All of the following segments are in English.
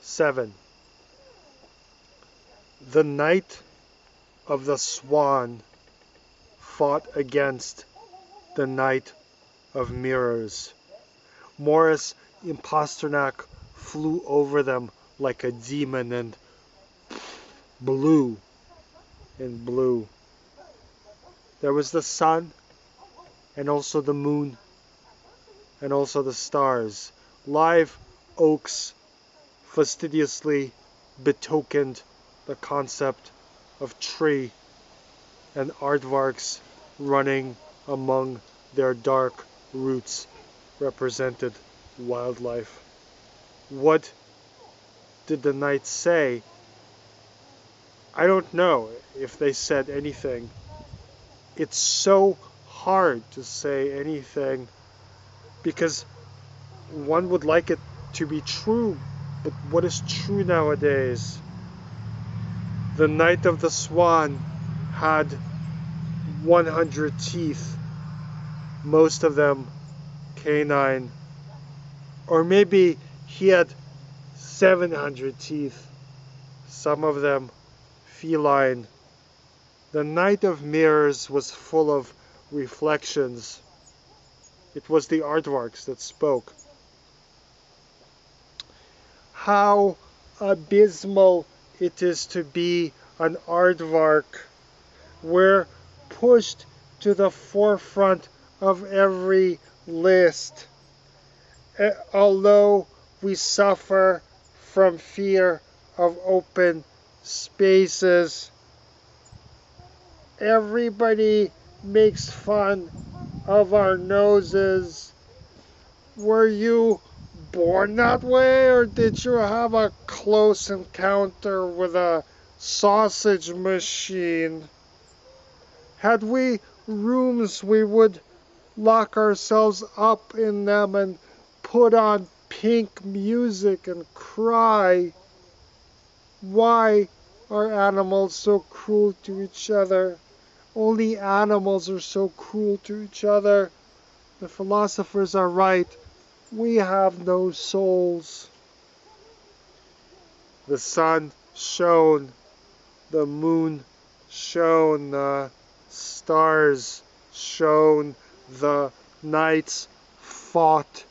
7. The Knight of the Swan fought against the Knight of Mirrors. Morris Imposternak flew over them like a demon and blew and blew. There was the sun and also the moon and also the stars. Live oaks fastidiously betokened the concept of tree, and aardvarks running among their dark roots represented wildlife. What did the knights say? I don't know if they said anything. It's so hard to say anything because one would like it to be true, but what is true nowadays? The Knight of the Swan had 100 teeth, most of them canine, or maybe he had 700 teeth, some of them feline. The Knight of Mirrors was full of reflections. It was the aardvarks that spoke. How abysmal it is to be an aardvark. We're pushed to the forefront of every list. Although we suffer from fear of open spaces, everybody makes fun of our noses. Were you born that way, or did you have a close encounter with a sausage machine? Had we rooms, we would lock ourselves up in them and put on pink music and cry. Why are animals so cruel to each other? Only animals are so cruel to each other. The philosophers are right. We have no souls. The sun shone, the moon shone, the stars shone, the knights fought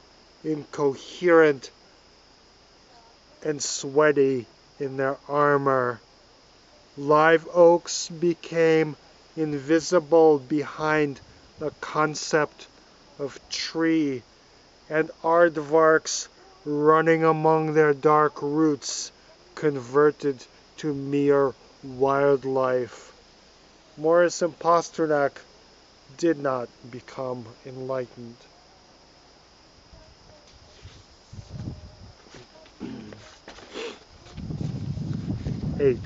incoherent and sweaty in their armor. Live oaks became invisible behind the concept of tree, and aardvarks running among their dark roots converted to mere wildlife. Morris and Pasternak did not become enlightened. Eight.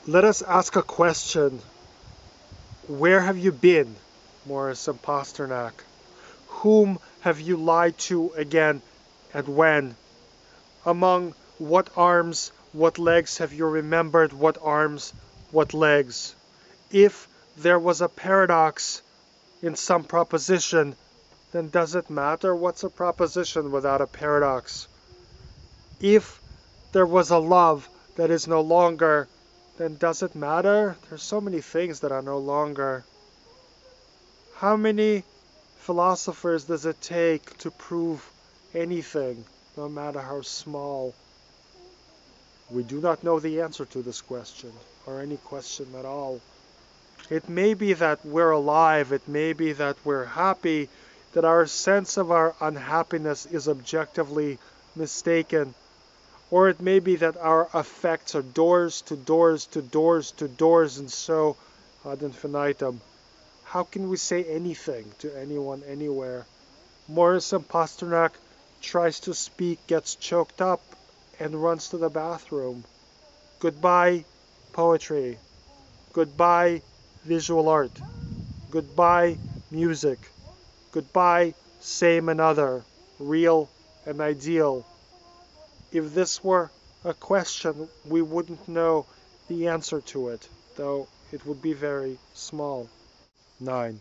Let us ask a question. Where have you been, Morris and Pasternak? Whom have you lied to again, and when? Among what arms, what legs have you remembered what arms, what legs? If there was a paradox in some proposition, then does it matter what's a proposition without a paradox? If there was a love that is no longer, then does it matter? There's so many things that are no longer. How many philosophers does it take to prove anything, no matter how small? We do not know the answer to this question, or any question at all. It may be that we're alive, it may be that we're happy, that our sense of our unhappiness is objectively mistaken, or it may be that our affects are doors to doors to doors to doors, and so ad infinitum. How can we say anything to anyone anywhere? Morris and Pasternak tries to speak, gets choked up, and runs to the bathroom. Goodbye, poetry. Goodbye, visual art. Goodbye, music. Goodbye, same and other, real and ideal. If this were a question, we wouldn't know the answer to it, though it would be very small. 9.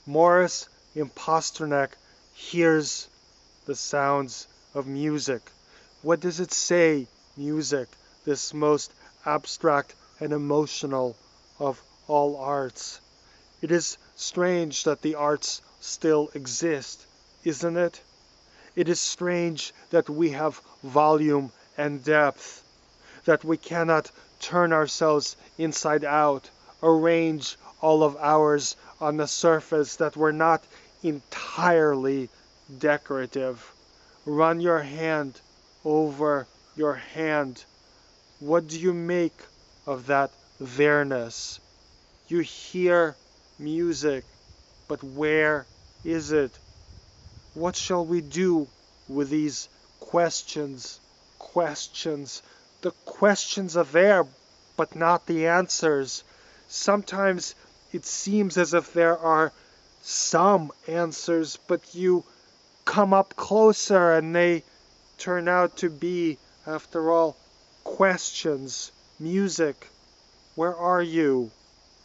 Morris in Pasternak hears the sounds of music. What does it say, music, this most abstract and emotional of all arts? It is strange that the arts still exist, isn't it? It is strange that we have volume and depth, that we cannot turn ourselves inside out, arrange all of ours on the surface, that we're not entirely decorative. Run your hand over your hand. What do you make of that there-ness? You hear music, but where is it? What shall we do with these questions? Questions. The questions are there, but not the answers. Sometimes it seems as if there are some answers, but you come up closer and they turn out to be, after all, questions. Music, where are you?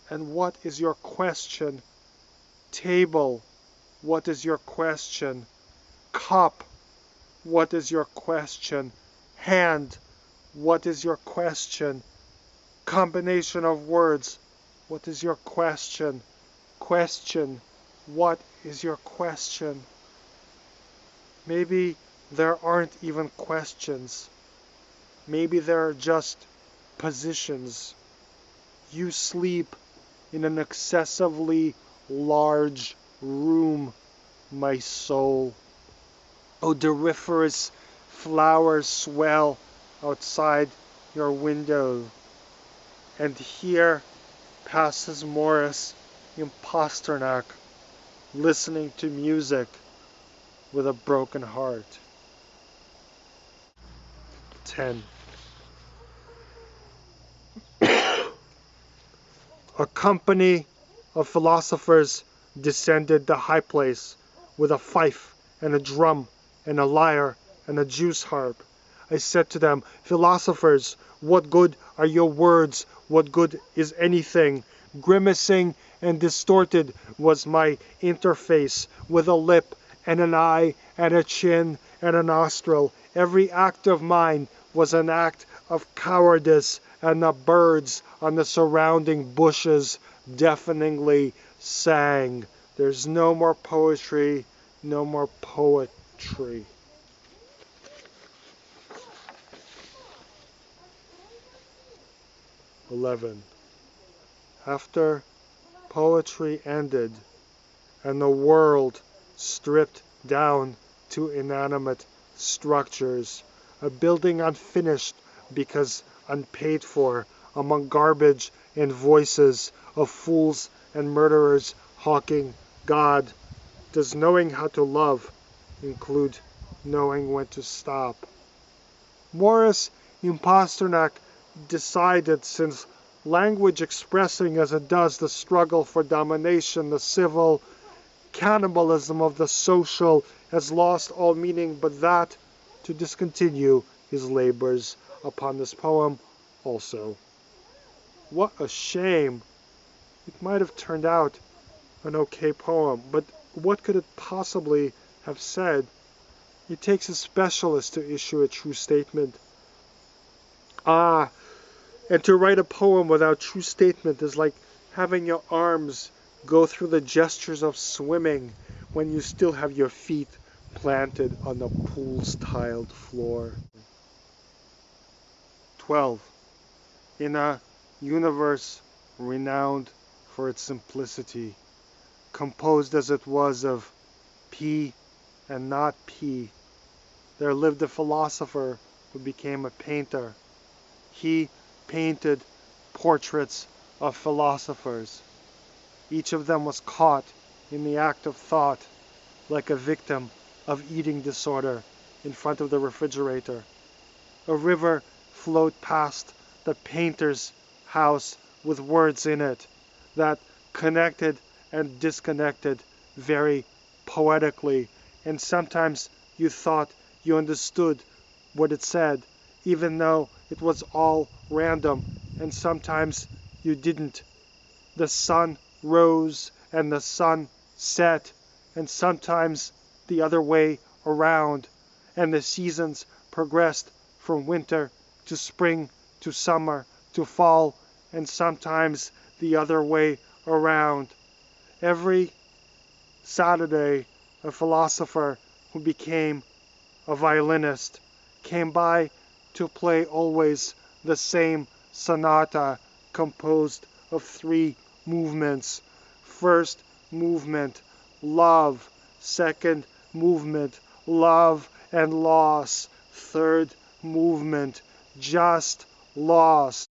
And what is your question? Table, what is your question? Cup, what is your question? Hand, what is your question? Combination of words, what is your question? Question, what is your question? Maybe there aren't even questions. Maybe there are just positions. You sleep in an excessively large room, my soul. Odoriferous flowers swell outside your window. And here passes Morris Imposternak, listening to music with a broken heart. 10. A company of philosophers descended the high place with a fife and a drum and a lyre and a juice harp. I said to them, philosophers, what good are your words? What good is anything? Grimacing and distorted was my interface, with a lip and an eye and a chin and a nostril. Every act of mine was an act of cowardice, and the birds on the surrounding bushes deafeningly sang. There's no more poetry, no more poetry. After poetry ended and the world stripped down to inanimate structures, a building unfinished because unpaid for, among garbage and voices of fools and murderers hawking God. Does knowing how to love include knowing when to stop? Morris Imposternak decided, since language expressing as it does the struggle for domination, the civil cannibalism of the social, has lost all meaning but that, to discontinue his labors upon this poem also. What a shame! It might have turned out an okay poem, but what could it possibly have said? It takes a specialist to issue a true statement. And to write a poem without true statement is like having your arms go through the gestures of swimming when you still have your feet planted on the pool's tiled floor. 12. In a universe renowned for its simplicity, composed as it was of P and not P, there lived a philosopher who became a painter. He painted portraits of philosophers. Each of them was caught in the act of thought, like a victim of eating disorder in front of the refrigerator. A river flowed past the painter's house with words in it that connected and disconnected very poetically, and sometimes you thought you understood what it said, even though it was all random, and sometimes you didn't. The sun rose and the sun set, and sometimes the other way around, and the seasons progressed from winter to spring to summer to fall, and sometimes the other way around. Every Saturday, a philosopher who became a violinist came by to play always the same sonata composed of 3 movements. First movement, love. Second movement, love and loss. Third movement, just lost.